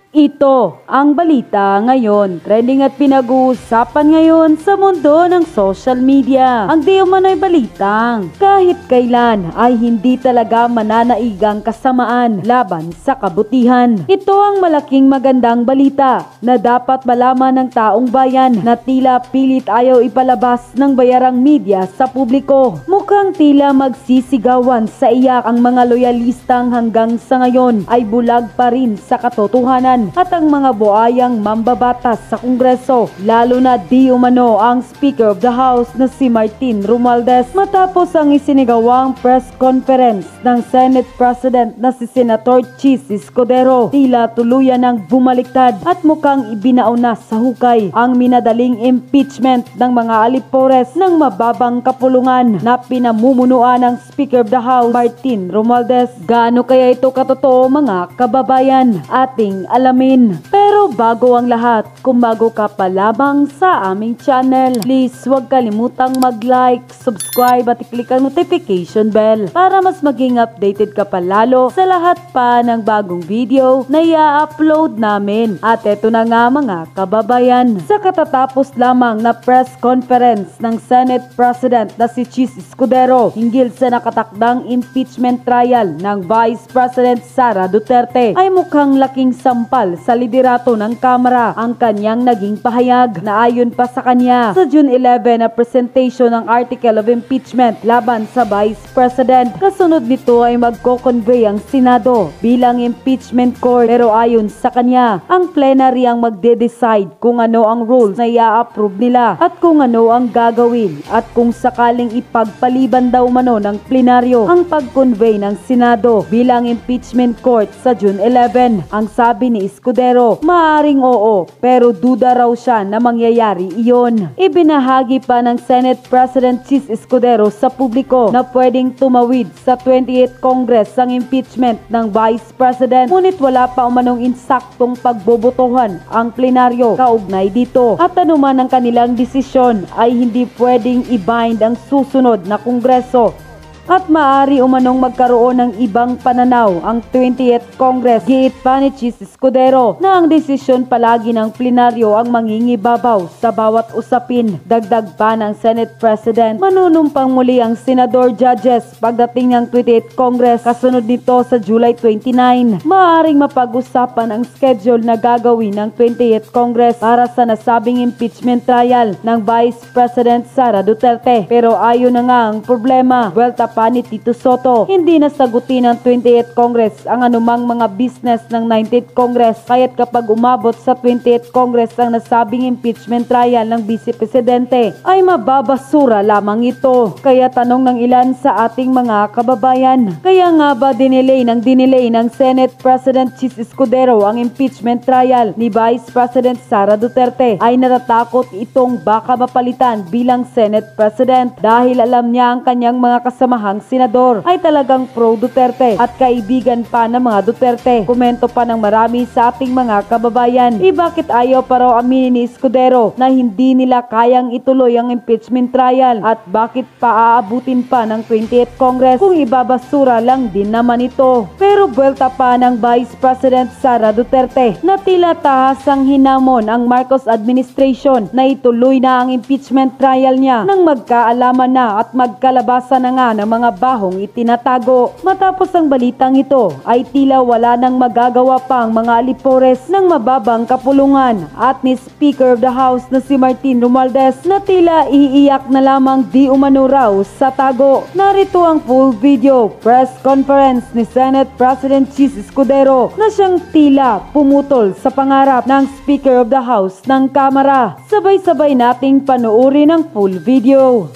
Ito ang balita ngayon. Trending at pinag-uusapan ngayon sa mundo ng social media. Ang di umano'y balitang kahit kailan ay hindi talaga mananaigang kasamaan laban sa kabutihan. Ito ang malaking magandang balita na dapat malaman ng taong bayan na tila pilit ayaw ipalabas ng bayarang media sa publiko. Mukhang tila magsisigawan sa iyak ang mga loyalistang hanggang sa ngayon ay bulag pa rin sa katotohanan at ang mga buayang mambabatas sa Kongreso, lalo na di umano ang Speaker of the House na si Martin Romualdez matapos ang isinigawang press conference ng Senate President na si Senator Chis Escudero. Tila tuluyan ng bumaliktad at mukhang ibinauna sa hukay ang minadaling impeachment ng mga alipores ng mababang kapulungan na pinamumunuan ng Speaker of the House Martin Romualdez. Gaano kaya ito katotoo mga kababayan? Ating alamin. Pero bago ang lahat, kung bago ka pa lamang sa aming channel, please huwag kalimutang mag-like, subscribe at i-click ang notification bell para mas maging updated ka pa lalo sa lahat pa ng bagong video na i-upload namin. At eto na nga mga kababayan, sa katatapos lamang na press conference ng Senate President na si Chis Escudero hinggil sa nakatakdang impeachment trial ng Vice President Sara Duterte ay mukhang laking sampal sa liderato ng Kamara ang kanyang naging pahayag na ayon pa sa kanya sa June 11 na presentation ng Article of Impeachment laban sa Vice President. Kasunod nito ay magko-convey ang Senado bilang impeachment court, pero ayon sa kanya, ang plenary ang magde-decide kung ano ang rules na i-approve nila at kung ano ang gagawin at kung sakaling ipagpaliban daw mano ng plenaryo ang pag-convey ng Senado bilang impeachment court sa June 11. Ang sabi ni Escudero, maaring oo, pero duda raw siya na mangyayari iyon. Ibinahagi pa ng Senate President Chis Escudero sa publiko na pwedeng tumawid sa 28th Congress ang impeachment ng Vice President, ngunit wala pa umanong insaktong pagbobotohan ang plenaryo kaugnay dito. At anuman ang kanilang desisyon ay hindi pwedeng i-bind ang susunod na Kongreso at maaari umanong magkaroon ng ibang pananaw ang 20th Congress. Giit pa ni Chis Escudero na ang desisyon palagi ng plenaryo ang mangingibabaw sa bawat usapin. Dagdag pa ng Senate President, manunumpang muli ang Senador Judges pagdating ng 28th Congress. Kasunod nito sa July 29, maaaring mapag-usapan ang schedule na gagawin ng 20th Congress para sa nasabing impeachment trial ng Vice President Sara Duterte. Pero ayon na nga ang problema, pa ni Tito Soto, hindi nasagutin ng 28th Congress ang anumang mga business ng 19th Congress, kaya't kapag umabot sa 20th Congress ang nasabing impeachment trial ng Vice Presidente ay mababasura lamang ito. Kaya tanong ng ilan sa ating mga kababayan, kaya nga ba dinelay ng Senate President Chis Escudero ang impeachment trial ni Vice President Sara Duterte? Ay natatakot itong baka mapalitan bilang Senate President dahil alam niya ang kanyang mga kasamahan senador ay talagang pro-Duterte at kaibigan pa ng mga Duterte. Komento pa ng marami sa ating mga kababayan, bakit ayaw pa raw aminin ni Escudero na hindi nila kayang ituloy ang impeachment trial at bakit pa aabutin pa ng 20th Congress kung ibabasura lang din naman ito. Pero buwelta pa ng Vice President Sara Duterte na tila tahasang hinamon ang Marcos administration na ituloy na ang impeachment trial niya nang magkaalaman na at magkalabasan na nga ng mga bahong itinatago. Matapos ang balitang ito ay tila wala nang magagawa pa ang mga alipores ng mababang kapulungan at ni Speaker of the House na si Martin Romualdez na tila iiyak na lamang di umano raw sa tago. Narito ang full video press conference ni Senate President Chis Escudero na siyang tila pumutol sa pangarap ng Speaker of the House ng Kamara. Sabay-sabay nating panoorin ang full video.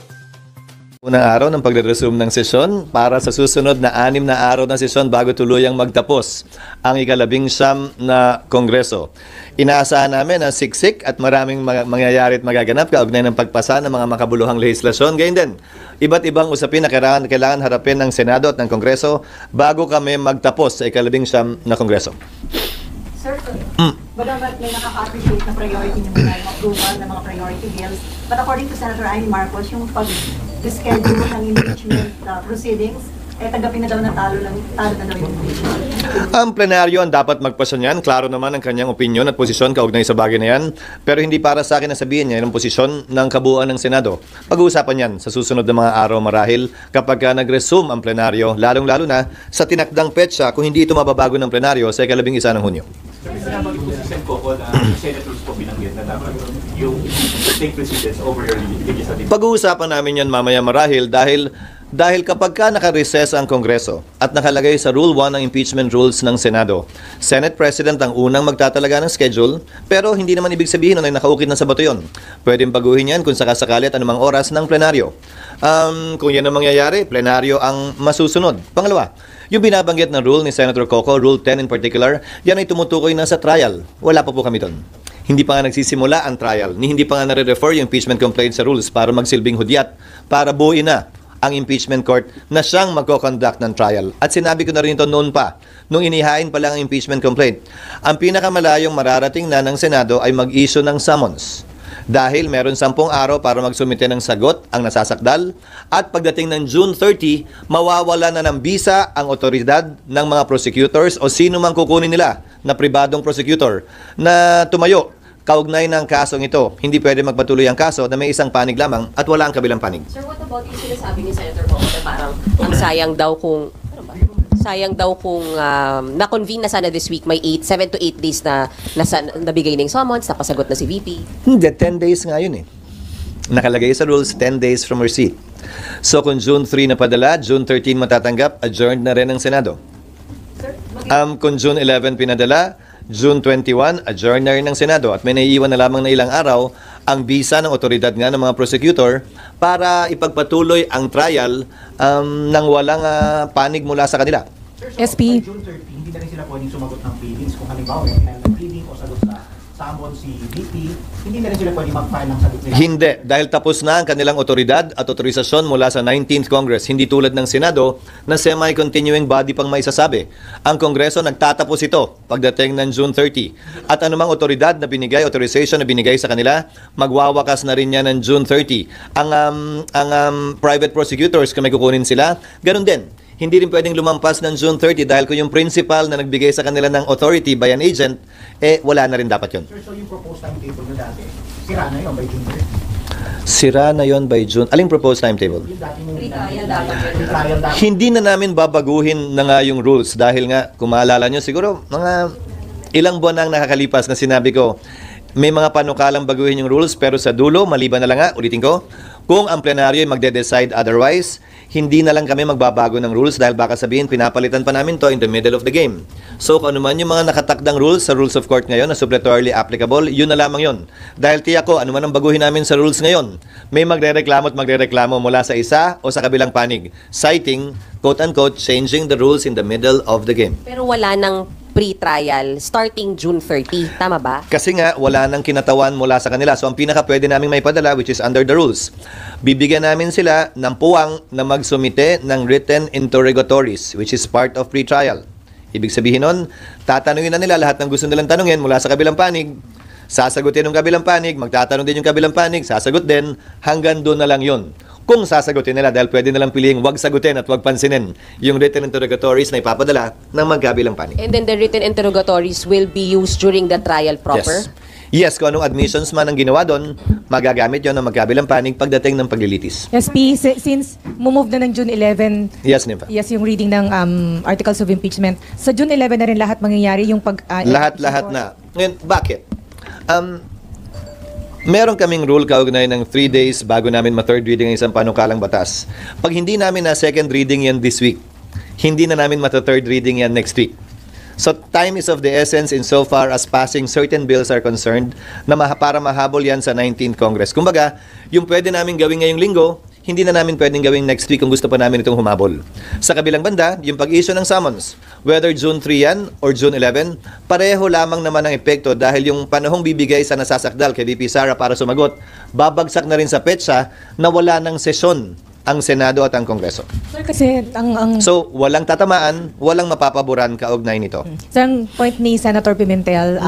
Unang araw ng pagre-resume ng sesyon para sa susunod na 6 na araw ng sesyon bago tuluyang magtapos ang ika-19 na Kongreso. Inaasahan namin na siksik at maraming mangyayari at magaganap kaugnay ng pagpasa ng mga makabuluhang lehislasyon. Gayun din, iba't ibang usapin na kailangan harapin ng Senado at ng Kongreso bago kami magtapos sa ika-19 na Kongreso. Sir, bagamat may nakaka-appreciate na priority niyo na yung approval ng mga priority bills, but according to Senator Amy Marcos, yung pag-schedule ng impeachment proceedings tanggapin na daw na talo na daw yung impeachment. Ang plenaryo ang dapat magpasya niyan. Klaro naman ang kanyang opinyon at posisyon kaugnay sa bagay na yan. Pero hindi para sa akin na sabihin niya yung posisyon ng kabuuan ng Senado. Pag-uusapan yan sa susunod na mga araw marahil kapag nag-resume ang plenaryo, lalong-lalo na sa tinakdang petsa kung hindi ito mababago ng plenaryo sa ika-11 ng Hunyo. Sinabi po si Sen Coco na Senate rules po binanggit na dapat yung take precedence over your legislative. Pag-uusapan namin yan mamaya marahil dahil kapag ka naka-recess ang Kongreso at nakalagay sa Rule 1 ng impeachment rules ng Senado, Senate President ang unang magtatalaga ng schedule, pero hindi naman ibig sabihin na nakaukit na sa bato yun. Pwedeng baguhin yan kung sakasakali at anumang oras ng plenaryo. Kung yan ang mangyayari, plenaryo ang masusunod. Pangalawa, yung binabanggit na rule ni Senator Coco, Rule 10 in particular, yan ay tumutukoy na sa trial. Wala pa po kami doon. Hindi pa nga nagsisimula ang trial, hindi pa nga nare-refer yung impeachment complaint sa rules para magsilbing hudyat, para buuin na ang impeachment court na siyang magko-conduct ng trial. At sinabi ko na rin ito noon pa, nung inihain pa lang ang impeachment complaint. Ang pinakamalayong mararating na ng Senado ay mag-issue ng summons. Dahil meron 10 araw para magsumite ng sagot ang nasasakdal at pagdating ng June 30, mawawala na ng bisa ang otoridad ng mga prosecutors o sino mang kukunin nila na pribadong prosecutor na tumayo kaugnay ng kasong ito. Hindi pwede magpatuloy ang kaso na may isang panig lamang at wala ang kabilang panig. Sir, what about yung sinasabi ni Senator Coco na parang ang sayang daw kung na-convene na sana this week, may 7 to 8 days na nabigay ng summons, napasagot na si VP. Hindi, 10 days nga yun eh. Nakalagay sa rules, 10 days from receipt. So kung June 3 na padala, June 13 matatanggap, adjourned na rin ang Senado. Kung June 11 pinadala, June 21, adjourn na rin ng Senado at may naiiwan na lamang na ilang araw ang bisa ng otoridad nga ng mga prosecutor para ipagpatuloy ang trial nang walang panig mula sa kanila. SP. June 30, hindi na rin sila pwedeng sumagot ng pleadings kung halimbawa may final na pleading o sagot sa summons si VP, hindi na rin sila pwedeng mag-file ng sagot nila. Hindi, dahil tapos na ang kanilang otoridad at otorisasyon mula sa 19th Congress. Hindi tulad ng Senado na semi-continuing body pang maisasabi. Ang Kongreso nagtatapos ito pagdating ng June 30. At anumang otoridad na binigay, authorization na binigay sa kanila, magwawakas na rin yan ng June 30. Ang private prosecutors, kung may kukunin sila, ganun din. Hindi rin pwedeng lumampas ng June 30 dahil kung yung principal na nagbigay sa kanila ng authority by an agent, wala na rin dapat yun. Sir, so yung proposed timetable nyo dati, sira na yun by June 30? Sira na yon by June. Aling proposed timetable? Yung dati mong Pre-trial dapat yun. pre-trial dapat. Hindi na namin babaguhin na nga yung rules dahil nga, kung maalala nyo, siguro mga ilang buwan nang nakakalipas na sinabi ko, may mga panukalang baguhin yung rules pero sa dulo, maliban na lang nga, ulitin ko, kung ang plenaryo ay magde-decide otherwise, hindi na lang kami magbabago ng rules dahil baka sabihin pinapalitan pa namin to in the middle of the game. So kung ano man yung mga nakatakdang rules sa rules of court ngayon na suppletorily applicable, yun na lamang yun. Dahil tiyak ko, ano man ang baguhin namin sa rules ngayon, may magre-reklamo at magre-reklamo mula sa isa o sa kabilang panig, citing, quote-unquote, changing the rules in the middle of the game. Pero wala nang pre-trial starting June 30. Tama ba? Kasi nga, wala nang kinatawan mula sa kanila. So, ang pinaka pwede namin may padala, which is under the rules, bibigyan namin sila ng puwang na magsumite ng written interrogatories, which is part of pre-trial. Ibig sabihin nun, tatanungin na nila lahat ng gusto nilang tanungin mula sa kabilang panig, sasagutin ng kabilang panig, magtatanong din yung kabilang panig, sasagot din, hanggang doon na lang yun. Kung sasagutin nila, dahil pwede nilang piliing wag sagutin at wag pansinin yung written interrogatories na ipapadala ng magkabilang panig. And then the written interrogatories will be used during the trial proper? Yes, kung anong admissions man ang ginawa doon, magagamit yon ng magkabilang panig pagdating ng paglilitis. SP, since move na ng June 11, Yes, Nympha. yes, yung reading ng articles of impeachment, sa June 11 na rin lahat mangyayari yung Lahat-lahat na. Ngayon, bakit? Meron kaming rule kaugnay ng 3 days bago namin ma-third reading ang isang panukalang batas. Pag hindi namin na second reading yan this week, hindi na namin mata-third reading yan next week. So time is of the essence insofar as passing certain bills are concerned na para mahabol yan sa 19th Congress. Kumbaga, yung pwede namin gawin ngayong linggo, hindi na namin pwedeng gawin next week kung gusto pa namin itong humabol. Sa kabilang banda, yung pag-issue ng summons, whether June 3 yan or June 11, pareho lamang naman ang epekto dahil yung panahong bibigay sa nasasakdal kay VP Sara para sumagot, babagsak na rin sa petsa na wala ng sesyon ang Senado at ang Kongreso. Sir, kasi ang So, walang tatamaan, walang mapapaboran kaugnay nito. Sir, ang point ni Senator Pimentel,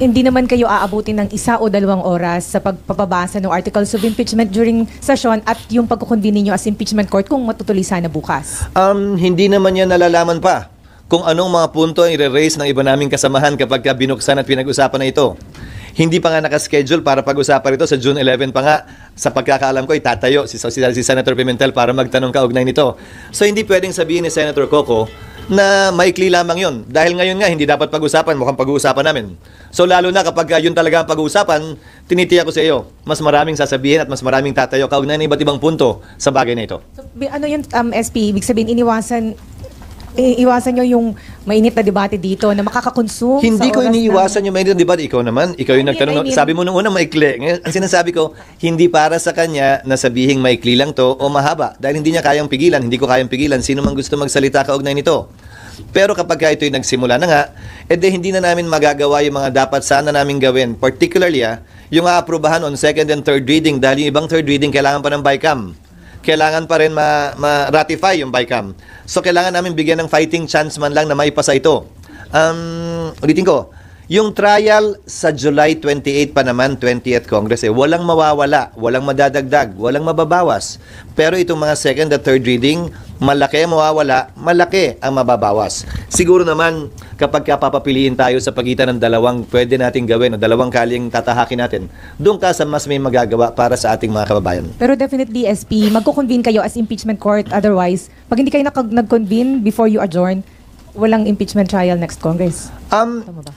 hindi naman kayo aabutin ng 1 o 2 oras sa pagpapabasa ng articles of impeachment during session at yung pagkukonvene ninyo as impeachment court kung matutuloy sana bukas. Hindi naman yan nalalaman pa kung anong mga punto ang i-raise ng iba naming kasamahan kapag binuksan at pinag-usapan na ito. Hindi pa nga nakaschedule para pag-usapan ito sa June 11 pa nga. Sa pagkakaalam ko, itatayo si Senator Pimentel para magtanong kaugnay nito. So hindi pwedeng sabihin ni Senator Coco na maikli lamang yun. Dahil ngayon nga, hindi dapat pag-usapan, mukhang pag-uusapan namin. So lalo na kapag yun talaga ang pag-uusapan, tinitiyak ko sa iyo, mas maraming sasabihin at mas maraming tatayo kaugnay ng iba't ibang punto sa bagay na ito. So, ano yung SP, ibig sabihin iwasan nyo yung mainit na debate dito na makakakonsume Hindi sa ko oras iniiwasan yung mainit na debate. Ikaw naman, ikaw yung nagtanong. I mean- Sabi mo nung una maikli. Ngayon, ang sinasabi ko, hindi para sa kanya na sabihing maikli lang to o mahaba. Dahil hindi niya kayang pigilan, hindi ko kayang pigilan. Sino man gusto magsalita kaugnay nito. Pero kapag ito'y nagsimula na nga, edi hindi na namin magagawa yung mga dapat sana namin gawin. Particularly, yung aaprubahan on second and third reading. Dahil yung ibang third reading, kailangan pa ng BICAM. Kailangan pa rin ma-ratify yung BICAM. So, kailangan namin bigyan ng fighting chance man lang na maipasa ito. Ulitin ko, yung trial sa July 28 pa naman, 20th Congress, walang mawawala, walang madadagdag, walang mababawas. Pero itong mga second at third reading, malaki ang mawawala, malaki ang mababawas. Siguro naman, kapag papapiliin tayo sa pagitan ng dalawang pwede nating gawin o dalawang kaling tatahakin natin, doon ka sa mas may magagawa para sa ating mga kababayan. Pero definitely, SP, magko-convene kayo as impeachment court. Otherwise, pag hindi kayo nag-convene before you adjourn, walang impeachment trial next Congress. Tama ba?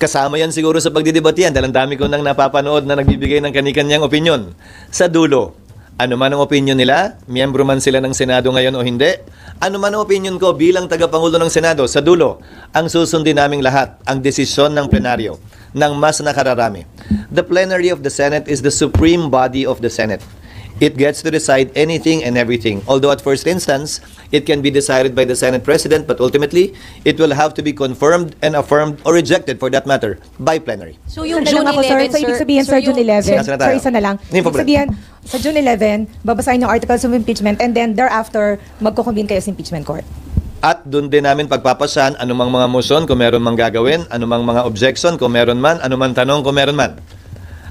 Kasama yan siguro sa pagdidebate yan dahil ang dami ko nang napapanood na nagbibigay ng kani-kanyang opinyon. Sa dulo, ano man ang opinyon nila, miyembro man sila ng Senado ngayon o hindi, ano man ang opinyon ko bilang tagapangulo ng Senado, sa dulo, ang susundin naming lahat, ang desisyon ng plenaryo, ng mas nakararami. The plenary of the Senate is the supreme body of the Senate. It gets to decide anything and everything. Although at first instance, it can be decided by the Senate President, but ultimately, it will have to be confirmed and affirmed or rejected for that matter by plenary. So yung Isa June na lang ako, 11, So, ibig sabihin, sir, June 11. Nasa na tayo? Sir, isa na lang. Hindi, Ibig pobre. sabihin, sa June 11, babasahin yung articles of impeachment and then thereafter, magko-convene kayo sa impeachment court. At doon din namin pagpapasyan anumang mga motion kung meron mang gagawin, anumang mga objection kung meron man, anumang tanong kung meron man.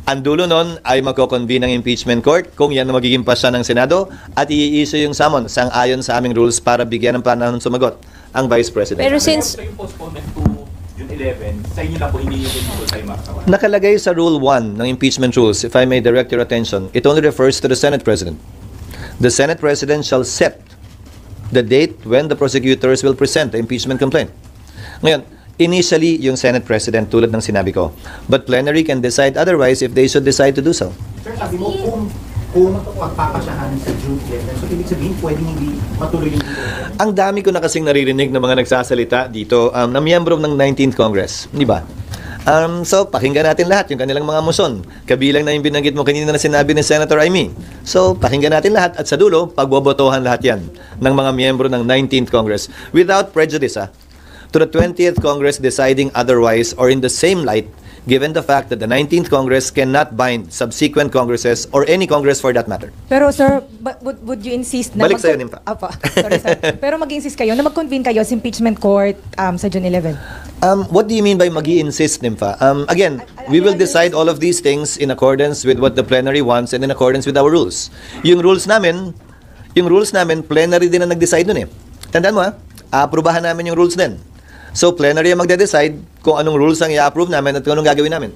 Ang dulo nun ay magko-convene ng impeachment court kung yan ang magiging pasya ng Senado at i-issue yung summon sang-ayon sa aming rules para bigyan ng panahon sumagot ang Vice President. Pero since So yung postponement to June 11, sa inyo lang po hindi yung tungkol tayo makakawa. Nakalagay sa Rule 1 ng impeachment rules, if I may direct your attention, it only refers to the Senate President. The Senate President shall set the date when the prosecutors will present the impeachment complaint. Ngayon, initially, yung Senate President, tulad ng sinabi ko. But plenary can decide otherwise if they should decide to do so. Sir, sabi mo, kung pagpapasyahan sa June 11, so ibig sabihin, pwedeng hindi matuloy yung Ang dami ko na kasing naririnig ng mga nagsasalita dito na miyembro ng 19th Congress. Di ba? So, pakinggan natin lahat yung kanilang mga motion. Kabilang na yung binanggit mo kanina na sinabi ni Senator Amy. So, pakinggan natin lahat at sa dulo, pagbobotohan lahat yan ng mga miyembro ng 19th Congress without prejudice, to the 20th Congress deciding otherwise or in the same light, given the fact that the 19th Congress cannot bind subsequent Congresses or any Congress for that matter. Pero sir, would you insist na Balik sa'yo, Nimpa. Sorry, sir. Pero mag-insist kayo na mag-convene kayo sa impeachment court sa June 11? What do you mean by magi-insist, Nympha? Again, we will decide all of these things in accordance with what the plenary wants and in accordance with our rules. Yung rules namin, plenary din na nag-decide nun eh. Tandaan mo aaprubahan namin yung rules din. So, plenary ang magde-decide kung anong rules ang i-approve namin at kung anong gagawin namin.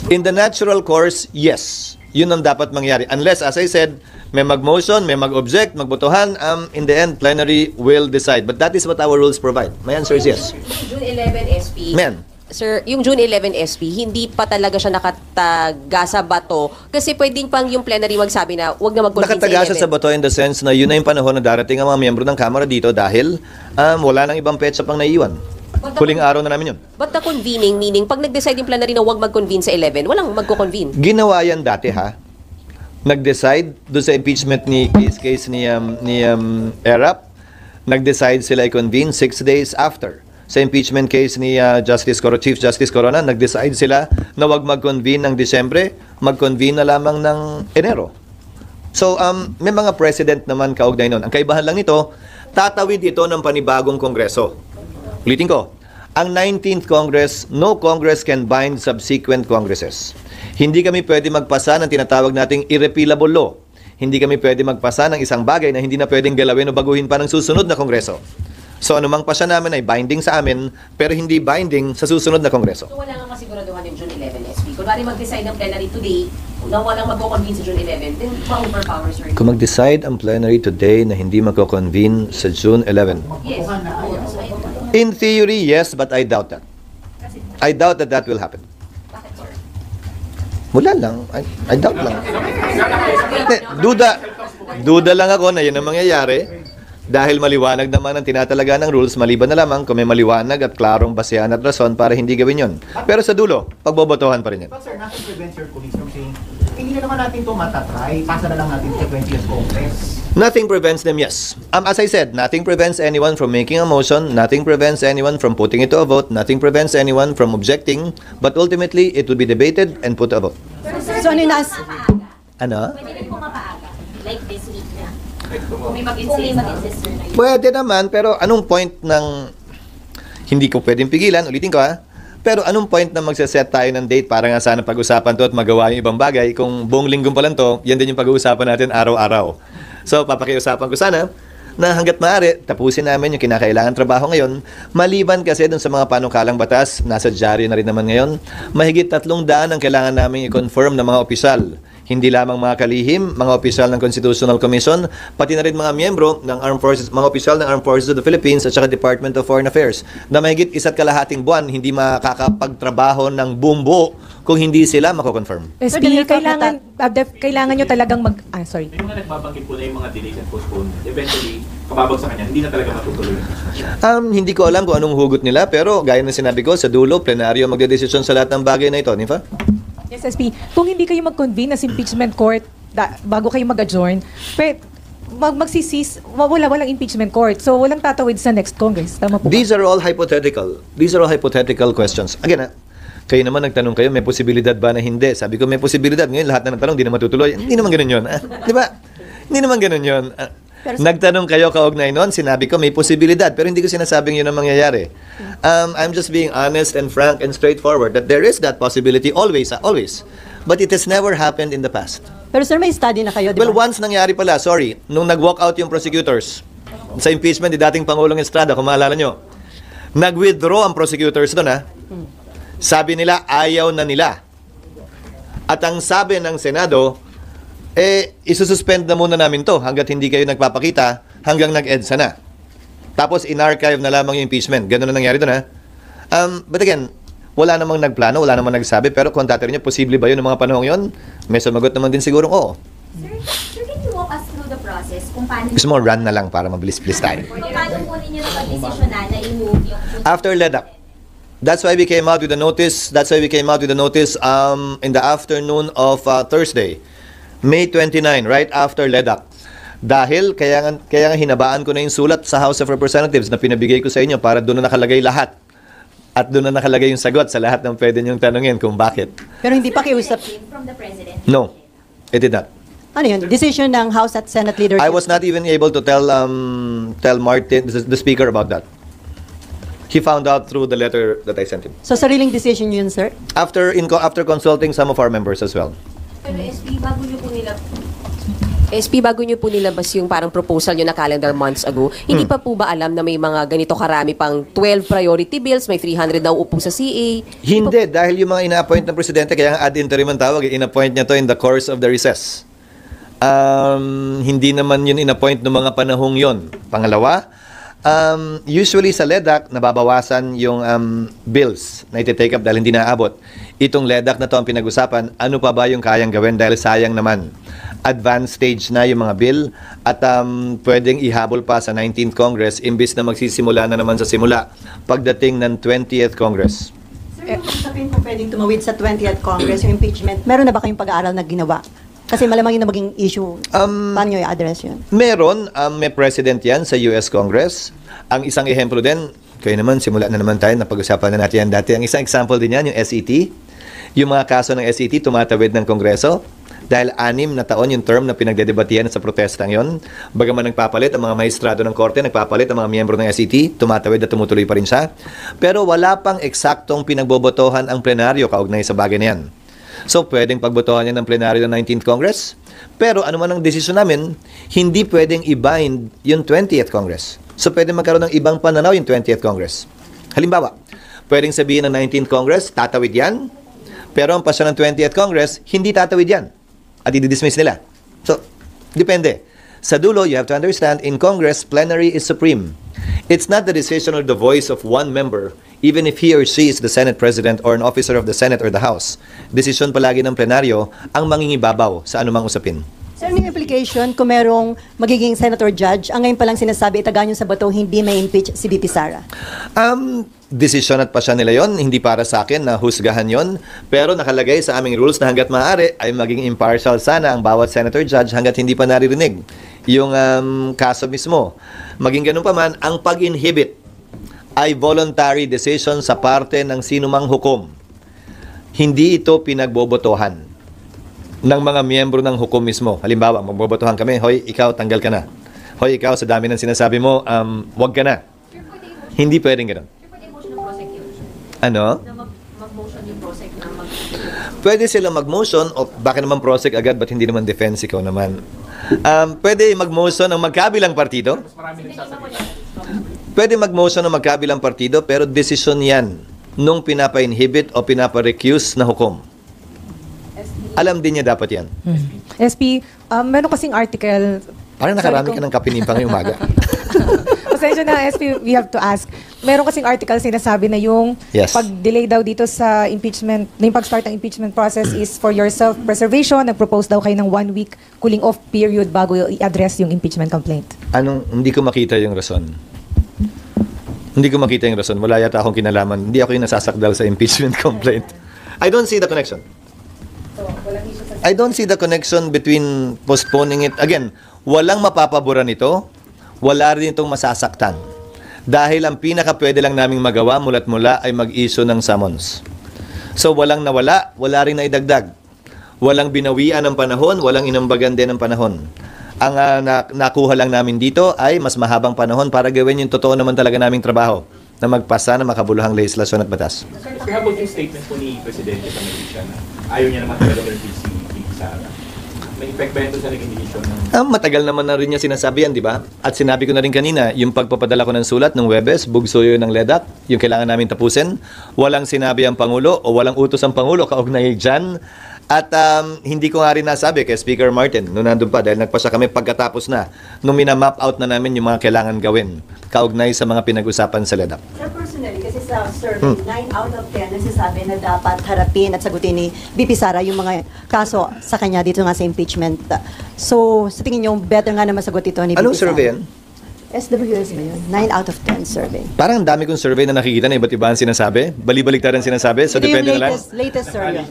In the natural course, yes. Yun ang dapat mangyari. Unless, as I said, may mag-motion, may mag-object, magbotohan, in the end, plenary will decide. But that is what our rules provide. My answer is yes. June 11 SP, Ma'am. Sir, yung June 11 SP, hindi pa talaga siya nakataga sa bato kasi pwedeng pang yung plenary magsabi na wag na mag-convene Nakataga siya sa sa bato in the sense na yun na yung panahon na darating ang mga miyembro ng Kamara dito dahil wala nang ibang petsa pang naiiwan. Huling araw na namin yun. But the convening, meaning pag nag-decide yung plenary na wag mag-convene sa 11, walang magko-convene. Ginawa yan dati Nag-decide doon sa impeachment ni case ni ERAP. Nag-decide sila i-convene 6 days after. sa impeachment case ni Chief Justice Corona, nag-decide sila na wag mag-convene ng Disyembre, mag-convene na lamang ng Enero. So, may mga precedent naman kaugnay nun. Ang kaibahan lang nito, tatawid ito ng panibagong kongreso. Ulitin ko, ang 19th Congress, no Congress can bind subsequent Congresses. Hindi kami pwede magpasa ng tinatawag nating irrepealable law. Hindi kami pwede magpasa ng isang bagay na hindi na pwedeng galawin o baguhin pa ng susunod na kongreso. So anumang pasya namin ay binding sa amin, pero hindi binding sa susunod na kongreso. So wala nga masiguraduhan yung June 11, SP. Kung bali mag-decide ng plenary today, na walang magko-convene sa June 11, then ma-overpower, sir. Kung mag-decide ang plenary today na hindi magko-convene sa June 11, Yes. in theory, yes, but I doubt that. I doubt that will happen. Bakit, sir? Wala lang. I doubt lang. Duda lang ako na yun ang mangyayari. Dahil maliwanag naman ang tinatalaga ng rules, maliban na lamang kung may maliwanag at klarong basehan at rason para hindi gawin yun. Pero sa dulo, pagbobotohan pa rin yan. But sir, nothing prevents your colleagues from saying, hindi na naman natin ito matatry, pasa na lang natin sa 20th Congress. Nothing prevents them, yes. As I said, nothing prevents anyone from making a motion, nothing prevents anyone from putting it to a vote, nothing prevents anyone from objecting, but ultimately, it will be debated and put to a vote. So, ano yung Ano? Pwede rin po mapaaga, like this week na. Kung may mag-insist na yun. Pwede naman, pero anong point ng hindi ko pwedeng pigilan, ulitin ko pero anong point na magsaset tayo ng date para nga sana pag-usapan to at magawa yung ibang bagay kung buong linggo pa lang to, yan din yung pag-uusapan natin araw-araw. So, papakiusapan ko sana na hanggat maaari, tapusin namin yung kinakailangan trabaho ngayon. Maliban kasi dun sa mga panukalang batas, nasa dyaryo na rin naman ngayon, mahigit 300 ang kailangan namin i-confirm ng mga opisyal. Hindi lamang mga kalihim, mga opisyal ng Constitutional Commission, pati na rin mga miyembro ng Armed Forces, mga opisyal ng Armed Forces of the Philippines at saka Department of Foreign Affairs na mahigit 1.5 buwan hindi makakapagtrabaho ng bumbo kung hindi sila mako-confirm. SP, kailangan nyo talagang sorry. Yung mga nagbabanggit po na yung mga delays and postpone, eventually, kababagsakan niya, hindi na talaga matutuloy. Hindi ko alam kung anong hugot nila, pero gaya ng sinabi ko, sa dulo, plenaryo magdedesisyon sa lahat ng bagay na ito, di ba? Yes, SP. Kung hindi kayo mag-convene as impeachment court bago kayo mag-adjourn, walang impeachment court. So, walang tatawid sa next Congress. Tama po ba? These are all hypothetical. These are all hypothetical questions. Again, kayo naman nagtanong kayo, may posibilidad ba na hindi? Sabi ko, may posibilidad. Ngayon, lahat na ng tanong, hindi na matutuloy. Hindi naman ganun yun. Di ba? Hindi naman ganun yun. Nagtanong kayo kaugnay noon, sinabi ko, may posibilidad. Pero hindi ko sinasabing yun ang mangyayari. I'm just being honest and frank and straightforward that there is that possibility always, always. But it has never happened in the past. Pero sir, may study na kayo, di ba? Well, once nangyari pala, nung nag-walk out yung prosecutors sa impeachment ni dating Pangulong Estrada, kung maalala nyo, nag-withdraw ang prosecutors doon, Sabi nila, ayaw na nila. At ang sabi ng Senado, isususpend na muna namin to hanggat hindi kayo nagpapakita hanggang nag-EDSA na. Tapos in-archive na lamang yung impeachment. Ganun na nangyari doon, But again, wala namang nagplano, wala namang nagsabi, pero kung tatanungin niyo, posible ba yun ng mga panahong yun? May sumagot naman din sigurong oo. Sir, can you walk us through the process kung paano Gusto mo run na lang para mabilis-bilis tayo. kung paano po ninyo napag-desisyonan na i-move yung After LEDAC. That's why we came out with a notice. That's why we came out with a notice in the afternoon of Thursday, May 29, right after LEDAC. Dahil kaya nga hinabaan ko na yung sulat sa House of Representatives na pinabigay ko sa inyo para doon na nakalagay lahat. At doon na nakalagay yung sagot sa lahat ng pwede niyong tanungin kung bakit. Pero hindi pa kiusap. from the President? No, it did not. Ano yun? Decision ng House at Senate leadership. I was not even able to tell Martin, the speaker, about that. He found out through the letter that I sent him. So, sariling decision yun, sir? After consulting some of our members as well. Pero SP, bago nyo po nilabas yung parang proposal nyo na calendar months ago, hindi pa po ba alam na may mga ganito karami pang 12 priority bills, may 300 daw upo sa CA? Hindi, dahil yung mga ina-appoint ng presidente, kaya nga ad interim ang tawag, in-appoint niya to in the course of the recess. Hindi naman yun in-appoint ng mga panahong yon. Pangalawa, usually sa LEDAC, nababawasan yung bills na iti-take up dahil hindi naabot. Itong LEDAC na to ang pinag-usapan, ano pa ba yung kayang gawin dahil sayang naman. Advanced stage na yung mga bill at pwedeng ihabol pa sa 19th Congress imbis na magsisimula na naman sa simula pagdating ng 20th Congress. Sir, kung sabihin kung pwedeng tumawid sa 20th Congress yung impeachment, meron na ba kayong pag-aaral na ginawa? Kasi malamang yun na maging issue. Paano nyo i-address yun? Meron, may president yan sa US Congress. Ang isang ehemplo din, Kaya naman, simula na naman tayo, napag-usapan na natin yan dati. Ang isang example din yan, yung SET. Yung mga kaso ng SET, tumatawid ng Kongreso. Dahil 6 na taon yung term na pinagdedebatihan sa protestang yon. Bagaman nagpapalit ang mga maestrado ng korte, nagpapalit ang mga miyembro ng SET, tumatawid at tumutuloy pa rin siya. Pero wala pang eksaktong pinagbobotohan ang plenaryo kaugnay sa bagay na yan. So, pwedeng pagbotohan yan ng plenaryo ng 19th Congress. Pero ano man ang desisyon namin, hindi pwedeng i-bind yung 20th Congress. So, pwedeng magkaroon ng ibang pananaw yung 20th Congress. Halimbawa, pwedeng sabihin ng 19th Congress, tatawid yan. Pero ang pasya ng 20th Congress, hindi tatawid yan. At i-dismiss nila. So, depende. Sa dulo, you have to understand, in Congress, plenary is supreme. It's not the decision or the voice of one member, even if he or she is the Senate President or an officer of the Senate or the House. Desisyon palagi ng plenaryo ang mangingibabaw sa anumang usapin. Sir, ano yung implication kung merong magiging senator judge, ang ngayon palang sinasabi, itagaan yung sa bato, hindi may impeach si BP Sara? Desisyon at pasya nila yon, hindi para sa akin na husgahan yon, pero nakalagay sa aming rules na hanggat maaari ay maging impartial sana ang bawat senator judge hanggat hindi pa naririnig yung kaso mismo. Maging ganun pa man, ang pag-inhibit ay voluntary decision sa parte ng sinumang hukom. Hindi ito pinagbobotohan ng mga miyembro ng hukom mismo. Halimbawa, magbobotohan kami, hoy, ikaw, tanggal ka na. Hoy, ikaw, sa dami ng sinasabi mo, wag ka na. Hindi pwedeng ganun. Ano? Mag-motion yung prosec na Pwede sila mag-motion, o bakit naman prosec agad, ba't hindi naman defense ikaw naman? Pwede mag-motion ng magkabilang partido. Pwede mag-motion ng magkabilang partido, pero desisyon yan nung pinapa-inhibit o pinapa-recuse na hukom. Alam din niya dapat yan. SP, meron kasing article... Parang nakarami ka ng kapinimpang ngayong umaga. Pasensya na, SP, we have to ask. Meron kasing article sinasabi na yung pag-delay daw dito sa impeachment, na yung pag-start ng impeachment process is for your self-preservation. Nag-propose daw kayo ng 1 week cooling off period bago i-address yung impeachment complaint. Hindi ko makita yung rason. Hindi ko makita yung rason. Wala yata akong kinalaman. Hindi ako yung nasasakdal sa impeachment complaint. I don't see the connection. I don't see the connection between postponing it. Again, walang mapapabura nito. Wala rin itong masasaktan. Dahil ang pinaka pwede lang naming magawa mula't mula ay mag-issue ng summons. So walang nawala, wala rin naidagdag. Walang binawian ng panahon, walang inambagan din ng panahon. Ang nakuha lang namin dito ay mas mahabang panahon para gawin yung totoo naman talaga naming trabaho na magpasa ng makabuluhang legislasyon at batas. Sir, how about yung statement po ni Presidente sa Malaysia na ayaw niya naman talaga ng PC Sara? May effect ba ito sa naging decision? Matagal naman na rin niya sinasabi yan, di ba? At sinabi ko na rin kanina, yung pagpapadala ko ng sulat ng Webes, bugso yun ng LEDAC, yung kailangan namin tapusin. Walang sinabi ang Pangulo o walang utos ang Pangulo kaugnay dyan. At hindi ko nga rin nasabi kay Speaker Martin noong nandun pa dahil nagpasya kami pagkatapos na nung minamap out na namin yung mga kailangan gawin kaugnay sa mga pinag-usapan sa LEDAC. Sir, personally, kasi sa survey, 9 out of 10 nagsasabi na dapat harapin at sagutin ni BP Sara yung mga kaso sa kanya dito nga sa impeachment. So, sa tingin niyo, better nga na masagot ito ni BP Sara. Anong survey yan? SWS ba yun? 9 out of 10 survey. Parang dami kong survey na nakikita na iba't iba ang sinasabi. Bali-baliktaran sinasabi. So, Ito depende yung na lang. latest survey.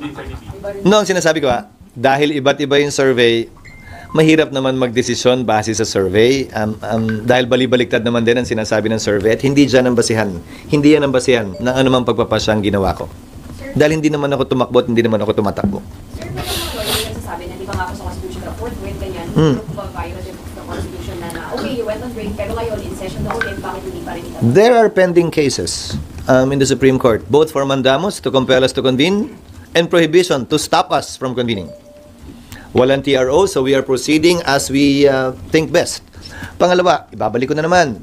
No, ang sinasabi ko dahil iba't iba yung survey, mahirap naman magdesisyon base sa survey. Dahil bali-baliktad naman din ang sinasabi ng survey at hindi dyan ang basihan. Hindi yan ang basihan ng anumang pagpapasya ang ginawa ko. Dahil hindi naman ako tumakbo at hindi naman ako tumatakbo. Sir, may mga lawyer nagsasabi na di ba nga ako sa Constitution Report, when ganyan, violative of the Constitution na okay, you went on break, pero ngayon, in session na ulit, bakit hindi pa rin ito? There are pending cases in the Supreme Court, both for mandamus to compel us to convene and prohibition to stop us from convening. Walang TRO, so we are proceeding as we think best. Pangalawa, ibabalik ko na naman,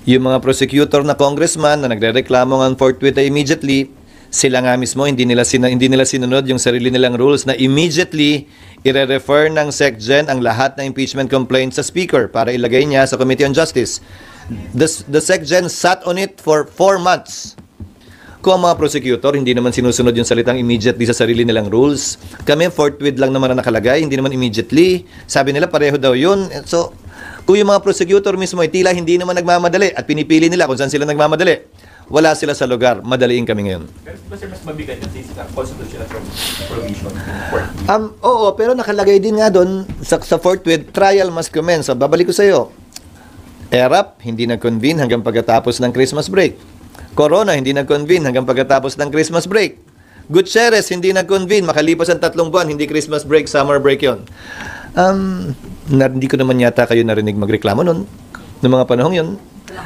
yung mga prosecutor na congressman na nagre-reklamo ng forthwith immediately, sila nga mismo, hindi nila sinunod yung sarili nilang rules na immediately ire-refer ng SecGen ang lahat ng impeachment complaints sa Speaker para ilagay niya sa Committee on Justice. The SecGen sat on it for 4 months. Kung ang mga prosecutor hindi naman sinusunod yung salitang immediately sa sarili nilang rules, kami forthwith lang naman na nakalagay, hindi naman immediately. Sabi nila pareho daw yun. So, kung yung mga prosecutor mismo ay tila hindi naman nagmamadali at pinipili nila kung saan sila nagmamadali, wala sila sa lugar, madaliin kami ngayon. Pero sir, mas mabigat kasi sa constitutional provision ng court. Oo, pero nakalagay din nga doon sa forthwith, trial must commence. So, babalik ko sa iyo. ERAP, hindi nag-convene hanggang pagkatapos ng Christmas break. Corona, hindi nag-convene hanggang pagkatapos ng Christmas break. Gutierrez, hindi nag-convene, makalipas ang 3 buwan, hindi Christmas break, summer break yon. Hindi ko naman yata kayo narinig magreklamo nun, noong mga panahong yun.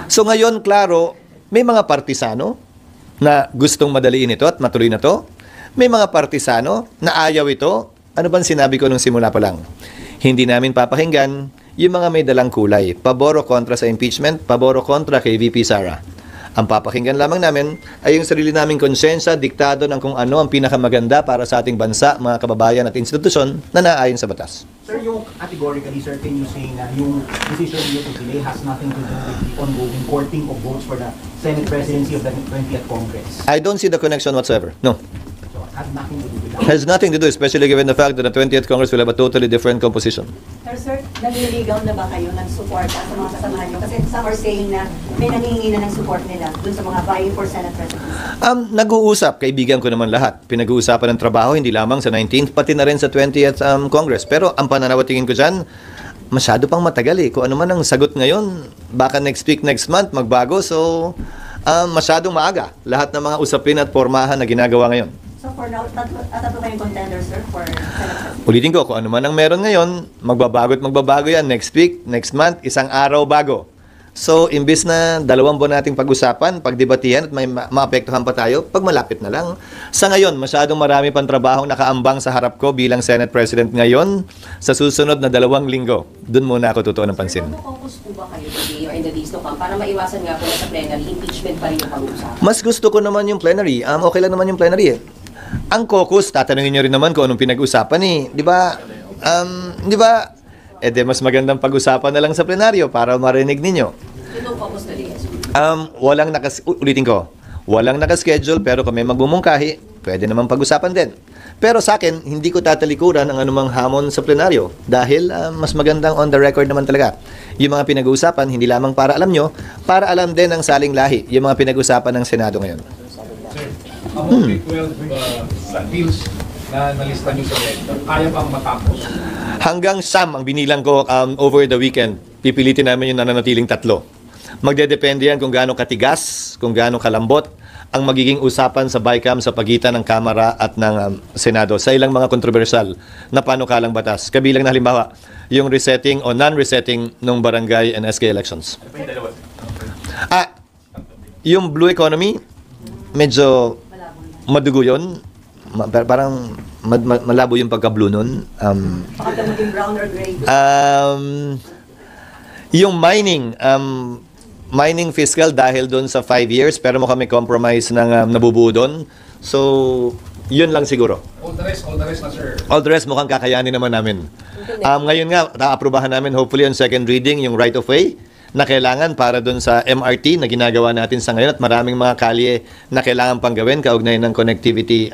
So ngayon, klaro, may mga partisano na gustong madaliin ito at matuloy na to. May mga partisano na ayaw ito. Ano bang sinabi ko nung simula pa lang? Hindi namin papakinggan yung mga may dalang kulay. Pabor o kontra sa impeachment, pabor o kontra kay VP Sara. Ang papakinggan lamang namin ay yung sarili naming konsensya, diktado ng kung ano ang pinakamaganda para sa ating bansa, mga kababayan at institusyon na naayon sa batas. Sir, yung categorically, sir, can you say na yung decision niyo to delay has nothing to do with the ongoing courting of votes for the Senate presidency of the 20th Congress? I don't see the connection whatsoever. No. So, it has nothing to do with that. Has nothing to do, especially given the fact that the 20th Congress will have a totally different composition. Pero sir, naniligaw na ba kayo ng suporta sa mga kasamahan nyo? Kasi some are saying na may nangihingi na ng support nila dun sa mga vying for Senate presidency. Nag-uusap, kaibigan ko naman lahat. Pinag-uusapan ng trabaho, hindi lamang sa 19th, pati na rin sa 20th Congress. Pero ang pananawatingin ko dyan, masyado pang matagal eh. Kung ano man ang sagot ngayon, baka next week, next month, magbago. So, masyadong maaga. Lahat ng mga usapin at pormahan na ginagawa ngayon. So for now, tatlo kayong contenders, sir, for Senate presidency? Ulitin ko, kung ano man ang meron ngayon, magbabago at magbabago yan next week, next month, isang araw bago. So, imbis na 2 buwan nating pag-usapan, pagdebatihan at may maapektuhan pa tayo, pag malapit na lang. Sa ngayon, masyadong marami pang trabaho nakaambang sa harap ko bilang Senate President ngayon. Sa susunod na 2 linggo, dun muna ako totoo ng pansin. Focus po ba kayo today or in the days to come para maiwasan nga po na sa plenary, impeachment pa rin yung pag-uusapan? Mas gusto ko naman yung plenary. Okay lang naman yung plenary eh. Ang caucus, tatanungin nyo rin naman kung anong pinag-usapan eh. Di ba? Di ba? Mas magandang pag-usapan na lang sa plenaryo para marinig ninyo. Yung focus na rin. Ulitin ko, walang nakaschedule pero kung may magbumungkahi, pwede naman pag-usapan din. Pero sa akin, hindi ko tatalikuran ang anumang hamon sa plenaryo dahil mas magandang on the record naman talaga. Yung mga pinag-uusapan, hindi lamang para alam nyo, para alam din ang saling lahi, yung mga pinag-uusapan ng Senado ngayon. Among the 12 bills na nalista nyo sa lista, kaya bang matapos? Hanggang Sam ang binilang ko over the weekend. Pipilitin namin yung nananatiling 3. Magdedepende yan kung gaano katigas, kung gaano kalambot ang magiging usapan sa BICAM sa pagitan ng Kamara at ng Senado sa ilang mga kontrobersyal na panukalang batas. Kabilang na halimbawa, yung resetting o non-resetting ng barangay and SK elections. Yung blue economy, medyo madugo yun. Parang malabo yung pagka-blue nun. Baka maging brown or gray. Yung mining fiscal dahil doon sa 5 years, pero mukhang may compromise ng nabubuo doon. So, yun lang siguro. All the rest na, sir. All the rest mukhang kakayanin naman namin. Ngayon nga, naaprubahan namin hopefully on second reading yung right of way na kailangan para doon sa MRT na ginagawa natin sa ngayon at maraming mga kalye na kailangan pang gawin kaugnay ng connectivity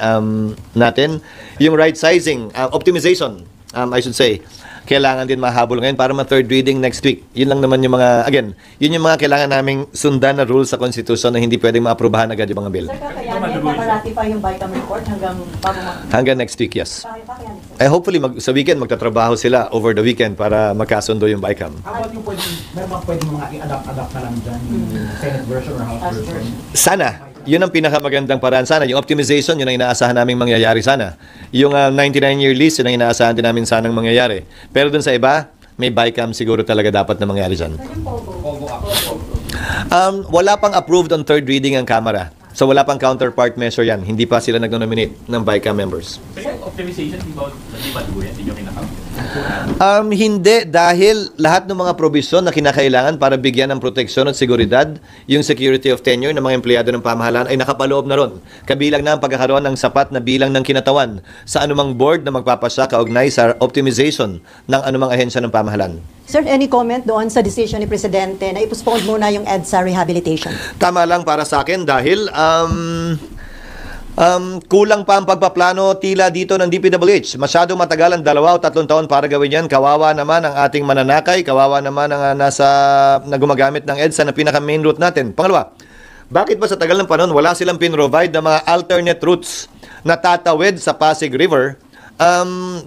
natin. Yung right sizing, optimization, I should say, kailangan din mahabol ngayon para ma-third reading next week. Yun lang naman yung mga, again, yun yung mga kailangan naming sundan na rules sa Constitution na hindi pwedeng maaprubahan agad yung mga bill. Sir, kakayanin makaratify yung BICAM report hanggang next week, yes. Kakayanin, sir. Hopefully, sa weekend, magtatrabaho sila over the weekend para magkasundo yung BICAM. How about yung meron bang pwedeng mga i-adapt na lang dyan, yung Senate version or House version? Sana. Yun ang pinakamagandang paraan sana. Yung optimization, yun ang inaasahan naming mangyayari sana. Yung 99-year lease, yun ang inaasahan din namin sanang mangyayari. Pero dun sa iba, may BICAM siguro talaga dapat na mangyari dyan. Wala pang approved on third reading ang Kamara. So wala pang counterpart measure yan. Hindi pa sila nag-nominate ng BICAM members. Sir, optimization, di ba dugo yan? Hindi nyo kinakap? Hindi, dahil lahat ng mga provision na kinakailangan para bigyan ng proteksyon at seguridad, yung security of tenure ng mga empleyado ng pamahalaan ay nakapaloob na ron. Kabilang na ang pagkakaroon ng sapat na bilang ng kinatawan sa anumang board na magpapasya kaugnay sa optimization ng anumang ahensya ng pamahalaan. Sir, any comment doon sa decision ni Presidente na i-postpone muna yung EDSA rehabilitation? Tama lang para sa akin dahil kulang pa ang pagpaplano tila dito ng DPWH. Masyado matagal ang 2 o 3 taon para gawin yan. Kawawa naman ang ating mananakay. Kawawa naman ang na gumagamit ng EDSA na pinaka-main route natin. Pangalawa, bakit ba sa tagal ng panahon wala silang pin-provide ng mga alternate routes na tatawid sa Pasig River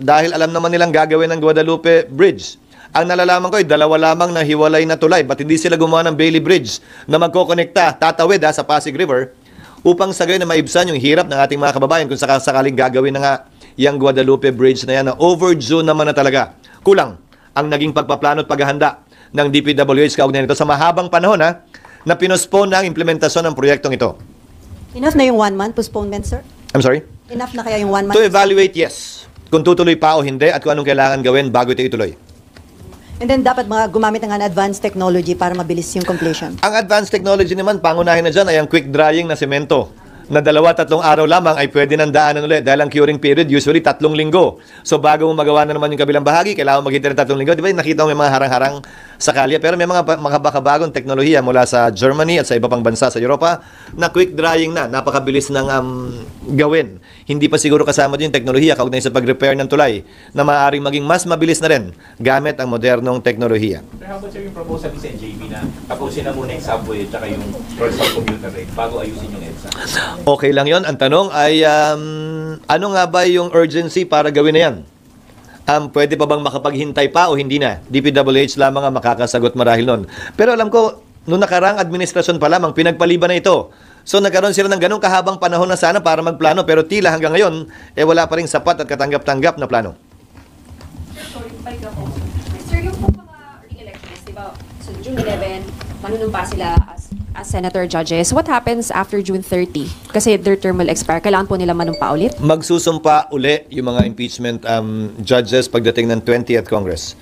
dahil alam naman nilang gagawin ng Guadalupe Bridge? Ang nalalaman ko ay dalawa lamang na hiwalay na tulay. Ba't hindi sila gumawa ng Bailey Bridge na magkokonekta, tatawid sa Pasig River upang sa gayon na maibsan yung hirap ng ating mga kababayan kung sakaling gagawin na nga yung Guadalupe Bridge na yan na overdue naman na talaga. Kulang ang naging pagpaplano at paghahanda ng DPWH kaugnay nito sa mahabang panahon na pinospone na ang implementasyon ng proyektong ito. Enough na yung 1 month postponement, sir? I'm sorry? Enough na kaya yung 1 month? To evaluate, yes. Kung tutuloy pa o hindi at kung anong kailangan gawin bago ito ituloy. And then dapat mga gumamit ng advanced technology para mabilis yung completion. Ang advanced technology naman, pangunahin na dyan ay ang quick drying na semento na 2-3 araw lamang ay pwede nang daanan ulit dahil ang curing period usually 3 linggo. So bago mo magawa na naman yung kabilang bahagi, kailangan maghintay ng 3 linggo. Di ba nakita mo may mga harang-harang sa kalye? Pero may mga makabagong teknolohiya mula sa Germany at sa iba pang bansa sa Europa na quick drying na, napakabilis ng gawin. Hindi pa siguro kasama din yung teknolohiya kaugnay sa pag-repair ng tulay na maaaring maging mas mabilis na rin gamit ang modernong teknolohiya. Pero how about sir yung proposal ni NJB na tapusin na muna yung subway at saka yung personal commuter rate bago ayusin yung EDSA? Okay lang yon. Ang tanong ay, ano nga ba yung urgency para gawin na yan? Pwede pa bang makapaghintay pa o hindi na? DPWH lamang ang makakasagot marahil nun. Pero alam ko, noong nakarang administrasyon pa lamang, pinagpaliban na ito. So nagkaroon sila ng ganong kahabang panahon na sana para magplano, pero tila hanggang ngayon, wala pa rin sapat at katanggap-tanggap na plano. Sorry, balik ako. Sir, yung po mga re-elections, di ba? So June 11, manunumpa sila as senator judges. What happens after June 30? Kasi their term will expire. Kailangan po nila manumpa ulit? Magsusumpa uli yung mga impeachment judges pagdating ng 20th Congress.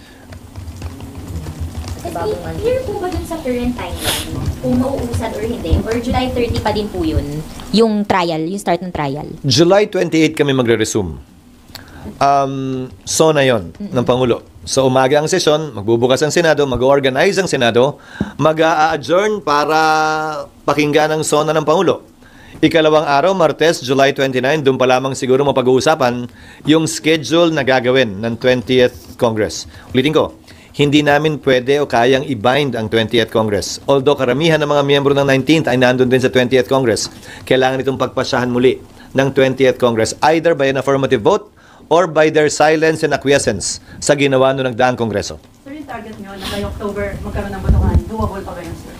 Clear po ba dun sa current timeline kung mauusad or hindi? Or July 30 pa din po yun? Yung trial, yung start ng trial? July 28 kami magre-resume. So na yon ng Pangulo. So umaga ang sesyon, magbubukas ang Senado, mag-organize ang Senado, mag-a-adjourn para pakinggan ang sona ng Pangulo. Ikalawang araw, Martes, July 29, doon pa lamang siguro mapag-uusapan yung schedule na gagawin ng 20th Congress. Ulitin ko, hindi namin pwede o kayang i-bind ang 20th Congress. Although karamihan ng mga miyembro ng 19th ay nandun din sa 20th Congress, kailangan itong pagpasyahan muli ng 20th Congress either by an affirmative vote or by their silence and acquiescence sa ginawa noong nagdaang Kongreso. Sir, yung target nyo na by October magkaroon ng botohan, doable pa ba yun, sir?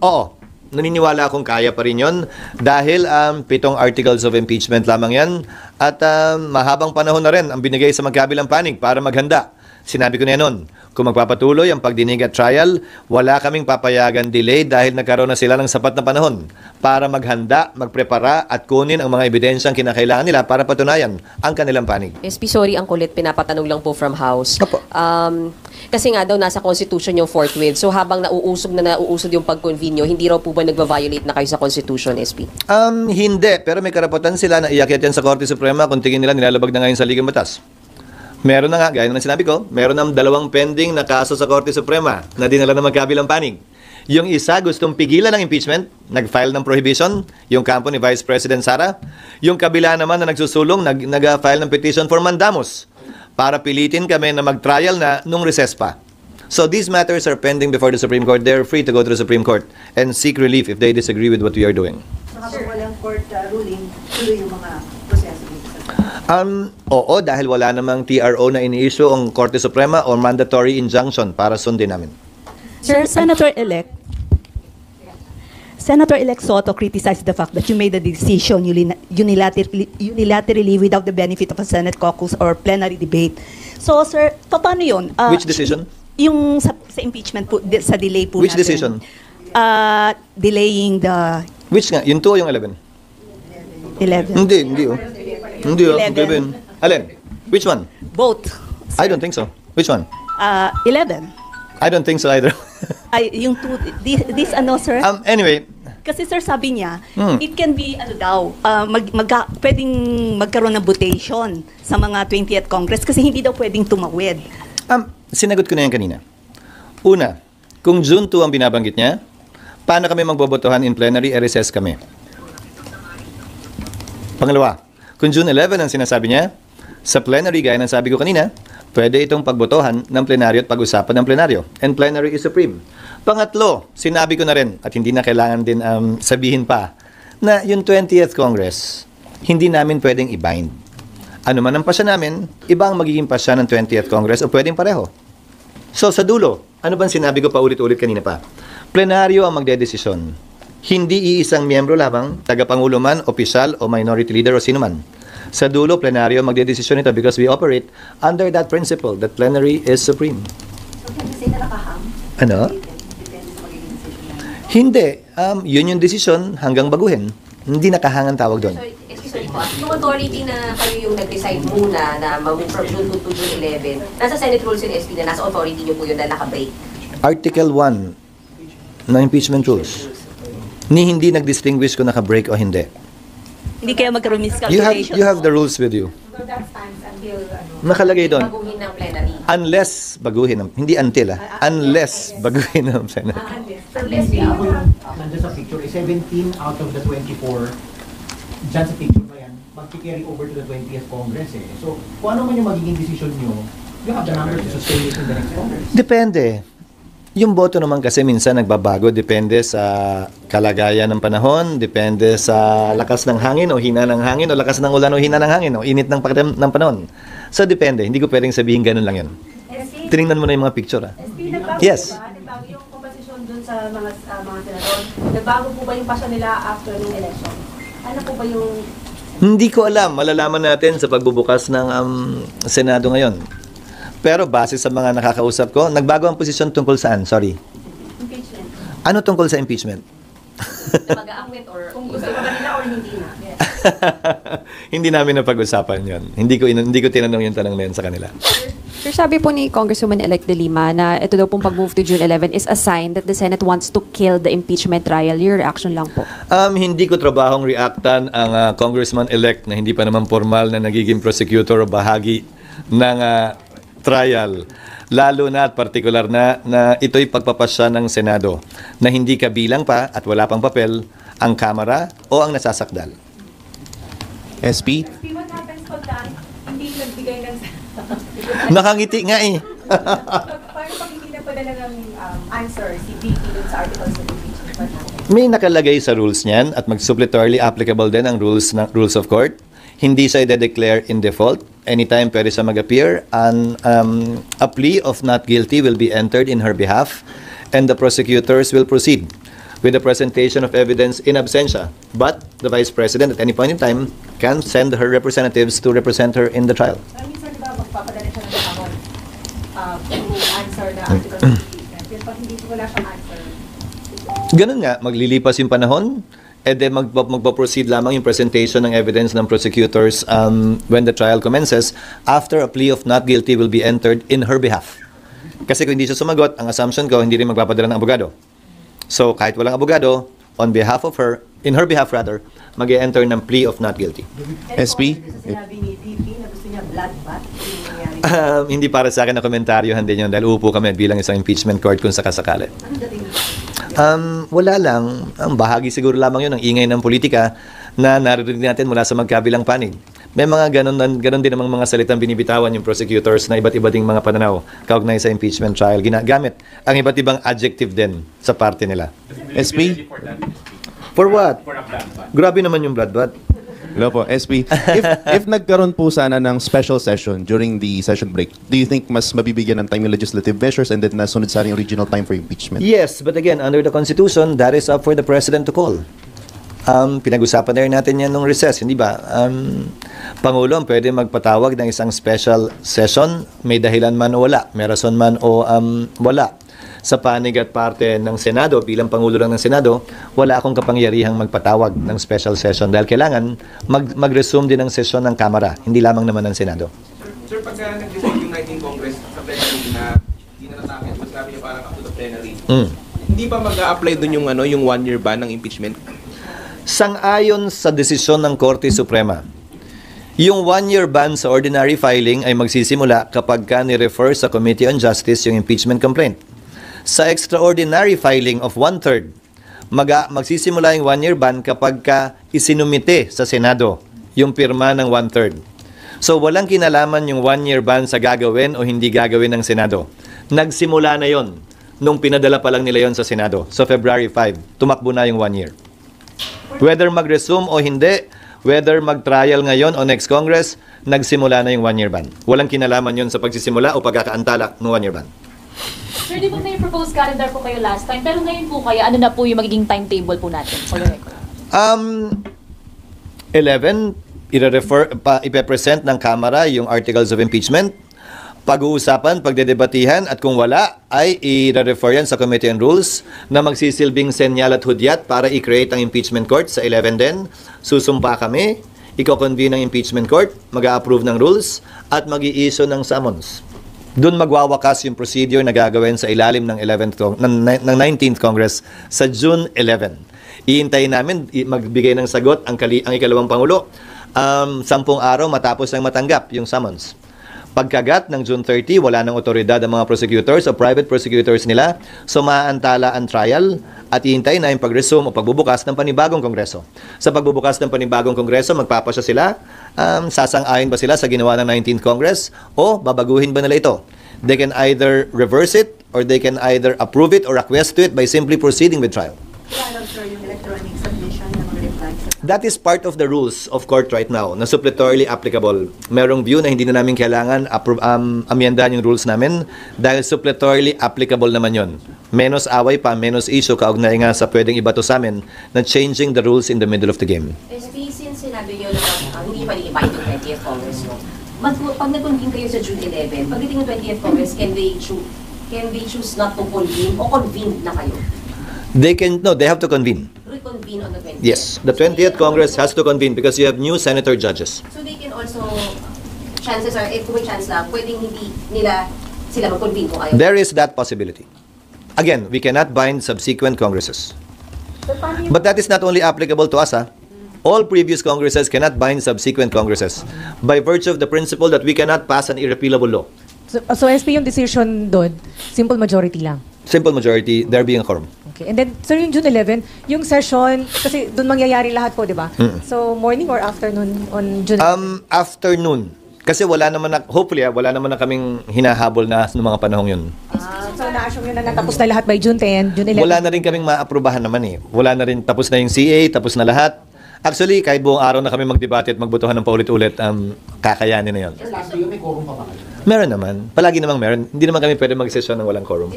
Oo. Naniniwala akong kaya pa rin yun dahil 7 articles of impeachment lamang yan at mahabang panahon na rin ang binigay sa magkabilang panig para maghanda. Sinabi ko na yan noon, kung magpapatuloy ang pagdinig at trial, wala kaming papayagan delay dahil nagkaroon na sila ng sapat na panahon para maghanda, magprepara at kunin ang mga ebidensyang kinakailangan nila para patunayan ang kanilang panig. SP, sorry, ang kulit, pinapatanong lang po from House. Opo. Kasi nga daw nasa Constitution yung forthwith. So habang nauusog yung pag-convene nyo, hindi raw po ba nagva-violate na kayo sa Constitution, SP? Hindi, pero may karapatan sila na iakyat yan sa Korte Suprema kung tingin nila nilalabag na ngayon sa Ligang Batas. Meron na nga, gaya na sinabi ko, meron ng 2 pending na kaso sa Korte Suprema na dinala ng magkabilang panig. Yung isa gustong pigilan ng impeachment, nag-file ng prohibition, yung kampo ni Vice President Sara. Yung kabila naman na nagsusulong, nag-file ng petition for mandamus para pilitin kami na mag-trial na nung recess pa. So these matters are pending before the Supreme Court. They're free to go to the Supreme Court and seek relief if they disagree with what we are doing. So kapag walang court ruling, tuloy yung mga proseso dito. Oo, dahil wala namang TRO na ini-issue ang Korte Suprema or mandatory injunction para sundin namin. Sir, Senator-elect Soto criticized the fact that you made the decision unilaterally without the benefit of a Senate caucus or plenary debate. So, sir, paano yun? Which decision? Yung sa impeachment po, sa delay po Which natin. decision? Delaying the Which nga? Yung 2 o yung 11? 11. Hindi oh. Hindi oh. 11. Alin? Which one? Both. I don't think so. Which one? 11. I don't think so either. Ay, yung this ano, sir? Anyway, Kasi sir, sabi niya, it can be, pwedeng magkaroon ng votation sa mga 20th Congress kasi hindi daw pwedeng tumawid. sinagot ko na yan kanina. Una, kung June 2 ang binabanggit niya, paano kami magbobotohan in plenary, recess kami. Pangalawa, kung June 11 ang sinasabi niya, sa plenary, gaya ng sabi ko kanina, pwede itong pagbotohan ng plenaryo at pag-usapan ng plenaryo. And plenary is supreme. Pangatlo, sinabi ko na rin, at hindi na kailangan din sabihin pa, na yung 20th Congress, hindi namin pwedeng i-bind. Ano man ang pasya namin, iba ang magiging pasya ng 20th Congress o pwedeng pareho. So sa dulo, ano bang sinabi ko pa ulit-ulit kanina pa? Plenaryo ang magdedesisyon. Hindi iisang miyembro lamang, tagapangulo man, opisyal o minority leader o sino man. Sa dulo, plenaryo ang magdedesisyon ito because we operate under that principle that plenary is supreme. So, can you say na nakahang? Ano? Depende sa magiging decision namin. Hindi. Yun yung desisyon hanggang baguhin. Hindi nakahangan tawag doon. So, excuse me po, yung authority na kayo yung nag-decide muna na mag-move from June 2 to June 11, nasa Senate rules yung SP na nasa authority nyo po yun na naka-break. Article 1 ng impeachment rules. Hindi nag-distinguish kung naka-break o hindi. Hindi kaya magkaroon miscalculation. You have the rules with you. So that stands until Nakalagay doon. Baguhin ng plenary. Unless baguhin, hindi until unless baguhin ng Senate. Nandiyan sa picture, 17 out of the 24, dyan sa picture na yan, mag-carry over to the 20th Congress eh. So, kung ano man yung magiging decision nyo, you have the number to sustain it in the next Congress. Depende. Yung boto naman kasi minsan nagbabago, depende sa kalagayan ng panahon, depende sa lakas ng hangin o hina ng hangin o lakas ng ulan o hina ng hangin o init ng panahon. So depende, hindi ko pwedeng sabihin ganun lang yun. Tinignan mo na yung mga picture. Yes. Nagbago yung composition dun sa mga senador. Nagbago po ba yung passion nila after ng election? Ano po ba yung... Hindi ko alam, malalaman natin sa pagbubukas ng Senado ngayon. Pero base sa mga nakakausap ko, nagbago ang posisyon tungkol saan? Sorry. Impeachment. Ano tungkol sa impeachment? Mag-aangwit or... Kung gusto ba nila or hindi na? Yes. Hindi namin napag-usapan yon. Hindi ko tinanong yung tanong na yun sa kanila. Sir, sabi po ni Congresswoman-elect De Lima na ito daw pong pag-move to June 11 is a sign that the Senate wants to kill the impeachment trial. Your reaction lang po? Hindi ko trabahong reactan ang congressman-elect na hindi pa naman formal na nagiging prosecutor o bahagi ng trial. Lalo na at partikular na ito'y pagpapasya ng Senado na hindi kabilang pa at wala pang papel ang Kamara o ang nasasakdal. SP? What happens pagka hindi nagbigay ng... Nakangiti nga eh. Paano pag hindi na padala ng answer si VP dun sa articles of impeachment? May nakalagay sa rules niyan at mag-suppletorily applicable din ang rules of court. Hindi siya i-declare in default. Anytime pwede siya mag-appear and a plea of not guilty will be entered in her behalf and the prosecutors will proceed with the presentation of evidence in absentia. But the Vice President at any point in time can send her representatives to represent her in the trial. Minsan diba magpapadala siya ng kahon to answer the articles of impeachment. Pero pag hindi wala siyang answer, Ganun nga, maglilipas yung panahon, then magpa-proceed lamang yung presentation ng evidence ng prosecutors when the trial commences after a plea of not guilty will be entered in her behalf. Kasi kung hindi siya sumagot, ang assumption ko, hindi rin magpapadala ng abogado. So, kahit walang abogado, on behalf of her, in her behalf rather, mag-enter ng plea of not guilty. SP? Sinabi ni VP na gusto niya bloodbath. Yung nangyari. Hindi para sa akin na komentaryohan din yun dahil upo kami bilang isang impeachment court kung sakasakali. Anong dating niya? Wala lang. Ang bahagi siguro lamang yun ng ingay ng politika na naririnig natin mula sa magkabilang panig. May mga ganon din namang mga salitang binibitawan yung prosecutors na iba't iba ding mga pananaw kaugnay sa impeachment trial. Ginagamit ang iba't ibang adjective din sa parte nila. SP? For what? For a bloodbath. Grabe naman yung bloodbath. Hello po, SP. If nagkaroon po sana ng special session during the session break, do you think mas mabibigyan ng time yung legislative measures and then nasunod sana yung original time for impeachment? Yes, but again, under the Constitution, that is up for the President to call. Pinag-usapan na rin natin yan nung recess, hindi ba? Pangulo ang pwede magpatawag ng isang special session, may dahilan man o wala, may rason man o wala. Sa panig at parte ng Senado, bilang Pangulo lang ng Senado, wala akong kapangyarihang magpatawag ng special session dahil kailangan mag-resume din ang session ng Kamara, hindi lamang naman ng Senado. Sir, pagka nag-decide yung 19 Congress sa plenary na hindi na natakit, mas sabi niya parang up to the plenary, hindi ba mag-a-apply dun yung 1-year ban ng impeachment? Sang-ayon sa desisyon ng Korte Suprema, yung 1-year ban sa ordinary filing ay magsisimula kapag ka ni-refer sa Committee on Justice yung impeachment complaint. Sa extraordinary filing of 1/3, magsisimula yung 1-year ban kapag ka isinumite sa Senado yung pirma ng 1/3. So walang kinalaman yung 1-year ban sa gagawin o hindi gagawin ng Senado. Nagsimula na yon nung pinadala pa lang nila yon sa Senado. So February 5, tumakbo na yung 1 year. Whether mag-resume o hindi, whether mag-trial ngayon o next Congress, nagsimula na yung 1-year ban. Walang kinalaman yon sa pagsisimula o pagkakaantala ng 1-year ban. Sir, di ba may proposed calendar po kayo last time? Pero ngayon po kaya, ano na po yung magiging timetable po natin for the record? 11, ipe-present ng Kamara yung articles of impeachment. Pag-uusapan, pagdedebatihan, at kung wala, ay i-refer yan sa Committee on Rules na magsisilbing senyal at hudyat para i-create ang impeachment court sa 11 din. Susumpa kami, i-convene ang impeachment court, mag-a-approve ng rules, at mag-i-issue ng summons. Doon magwawakas yung procedure na gagawin sa ilalim ng 19th Congress sa June 11. Iintayin namin magbigay ng sagot ang ikalawang Pangulo 10 araw matapos ng matanggap yung summons. Pagkagat ng June 30, wala nang otoridad ang mga prosecutors o private prosecutors nila, so maaantala ang trial at iintayin na yung pag-resume o pagbubukas ng panibagong kongreso. Sa pagbubukas ng panibagong kongreso, magpapasya sila, sasang-ayon ba sila sa ginawa ng 19th Congress o babaguhin ba nila ito? They can either reverse it or they can either approve it or acquiesce to it by simply proceeding with trial. That is part of the rules of court right now na suppletorily applicable. Merong view na hindi na namin kailangan amyendahan yung rules namin dahil suppletorily applicable naman yon. Menos away pa, menos issue kaugnay nga sa pwedeng ibato sa amin na changing the rules in the middle of the game. SP, since sinabi nyo na hindi pa i-invite yung 20th Congress, no? Pag nag-convene kayo sa June 11, pagdating ng 20th Congress, can they choose not to convene o convene na kayo? They have to convene. Reconvene on the 20th? Yes, the 20th Congress has to convene because you have new senator judges. So they can also, chances are, if may chance lang, pwedeng hindi nila sila mag-convene kung ayaw. There is that possibility. Again, we cannot bind subsequent Congresses. But that is not only applicable to us. All previous Congresses cannot bind subsequent Congresses by virtue of the principle that we cannot pass an irrepealable law. So SP, yung decision doon, simple majority lang? Simple majority, there being a quorum. Okay. And then, sir, yung June 11, yung session, kasi doon mangyayari lahat po, di ba? So, morning or afternoon on June 11? Afternoon. Kasi wala naman hopefully, wala naman na kaming hinahabol na noong mga panahong yun. So, na-assume yun na natapos na lahat by June 10, June 11? Wala na rin kaming maaprubahan naman eh. Wala na rin, tapos na yung CA, tapos na lahat. Actually, kahit buong araw na kami magdebate at magbotohan ng paulit-ulit, kakayanin na yun. Last year, may quorum pa ba kayo? Meron naman. Palagi namang meron. Hindi naman kami pwede mag-session ng walang quorum.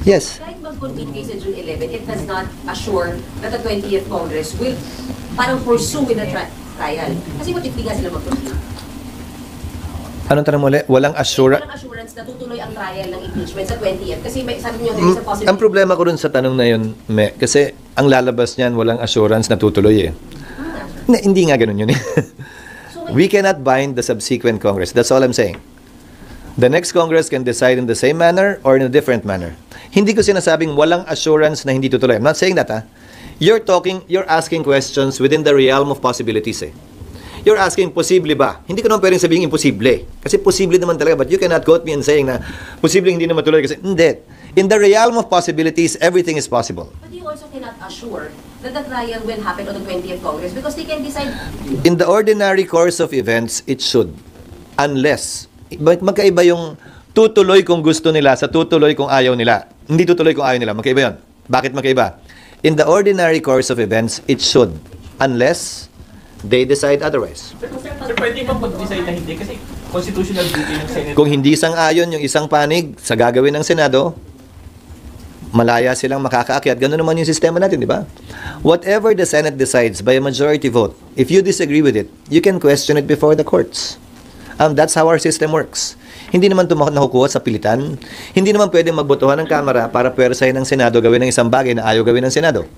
Yes. Kahit mag-convene kayo sa June 11, it does not assure that the 20th Congress will parang pursue with the trial. Kasi what if di nga sila mag-convene? Anong tanong mo ulit? Walang assurance? Walang assurance na tutuloy ang trial ng impeachment sa 20th. Kasi sabi niyo, there is a possibility. Ang problema ko rin sa tanong na yun, kasi ang lalabas niyan, walang assurance na tutuloy eh. Hindi nga ganun yun eh. We cannot bind the subsequent Congress. That's all I'm saying. The next Congress can decide in the same manner or in a different manner. Hindi ko sinasabing walang assurance na hindi tutuloy. I'm not saying that, You're asking questions within the realm of possibilities, You're asking, posible ba? Hindi ko naman pwedeng sabihin imposible. Kasi posible naman talaga, but you cannot quote me and saying na posible hindi na matuloy kasi hindi. In the realm of possibilities, everything is possible. But you also cannot assure that the trial will happen on the 20th Congress because they can decide. In the ordinary course of events, it should. Unless, magkaiba yung tutuloy kung gusto nila sa tutuloy kung ayaw nila. Hindi tutuloy kung ayaw nila. Magkaiba yun. Bakit magkaiba? In the ordinary course of events, it should. Unless they decide otherwise. Sir, pwede ba mag-decide na hindi? Kasi constitutional duty ng Senate. Kung hindi sang-ayon yung isang panig sa gagawin ng Senado, malaya silang makakaakyat. Ganun naman yung sistema natin, di ba? Whatever the Senate decides by a majority vote, if you disagree with it, you can question it before the courts. That's how our system works. Hindi naman ito nakukuha sa pilitan. Hindi naman pwedeng magbotohan ng Kamara para pwersahin ng Senado gawin ng isang bagay na ayaw gawin ng Senado.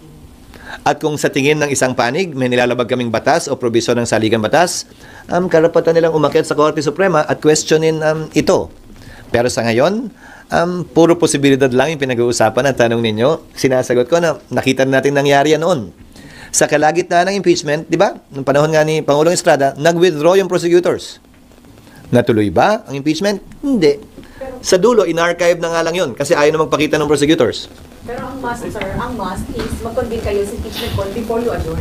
At kung sa tingin ng isang panig, may nilalabag kaming batas o probisyon ng saligang batas, karapatan nilang umakyat sa Korte Suprema at questionin ito. Pero sa ngayon, puro posibilidad lang yung pinag-uusapan at tanong ninyo. Sinasagot ko na nakita natin nangyari yan noon. Sa kalagitnaan ng impeachment, di ba? Noong panahon nga ni Pangulong Estrada, nag-withdraw yung prosecutors. Natuloy ba ang impeachment? Hindi. Sa dulo, in-archive na nga lang yun kasi ayaw na magpakita ng prosecutors. Pero ang must, sir, is mag-convene kayo sa impeachment court before you adjourn.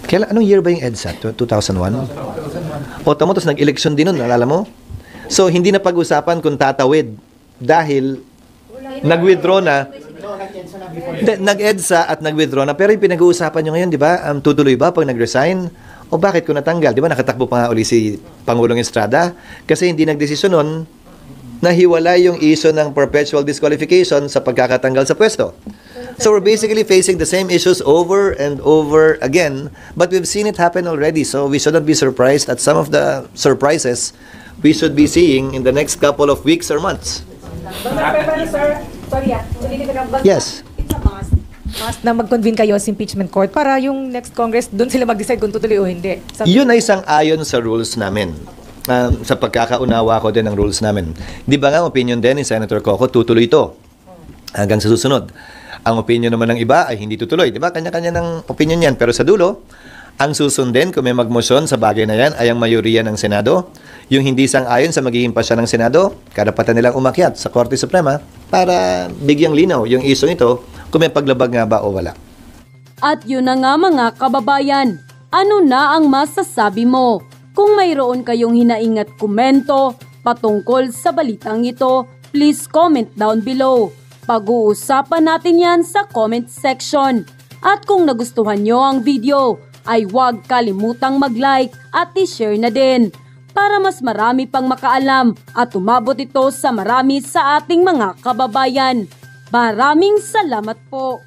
Anong year ba yung EDSA? 2001? O tamo, tapos nag-election din nun, alala mo? So, hindi na pag-usapan kung tatawid dahil nag-withdraw na. Nag-EDSA at nag-withdraw na. Pero yung pinag-uusapan nyo ngayon, di ba? Tutuloy ba pag nag-resign? O bakit ko natanggal? Di ba nakatakbo pa nga uli si Pangulong Estrada? Kasi hindi nagdesisyon nun nahiwalay yung issue ng perpetual disqualification sa pagkakatanggal sa pwesto. So we're basically facing the same issues over and over again, but we've seen it happen already, so we shouldn't be surprised at some of the surprises we should be seeing in the next couple of weeks or months. Yes. It's a must na mag-convene kayo sa impeachment court para yung next Congress, doon sila mag-decide kung tutuloy o hindi. Yun ay sang-ayon sa rules namin. Sa pagkakaunawa ko din ng rules namin. Di ba nga, opinion din ni Senator Coco, tutuloy ito hanggang sa susunod. Ang opinion naman ng iba ay hindi tutuloy. Di ba? Kanya-kanya ng opinion yan. Pero sa dulo, ang susundin kung may magmosyon sa bagay na yan ay ang mayoriya ng Senado. Yung hindi sang-ayon sa magiging pasya ng Senado, karapatan nilang umakyat sa Korte Suprema para bigyang linaw yung isyong ito kung may paglabag nga ba o wala. At yun na nga mga kababayan, ano na ang masasabi mo? Kung mayroon kayong hinaingat komento patungkol sa balitang ito, please comment down below. Pag-uusapan natin yan sa comment section. At kung nagustuhan nyo ang video, ay huwag kalimutang mag-like at i-share na din para mas marami pang makaalam at umabot ito sa marami sa ating mga kababayan. Maraming salamat po!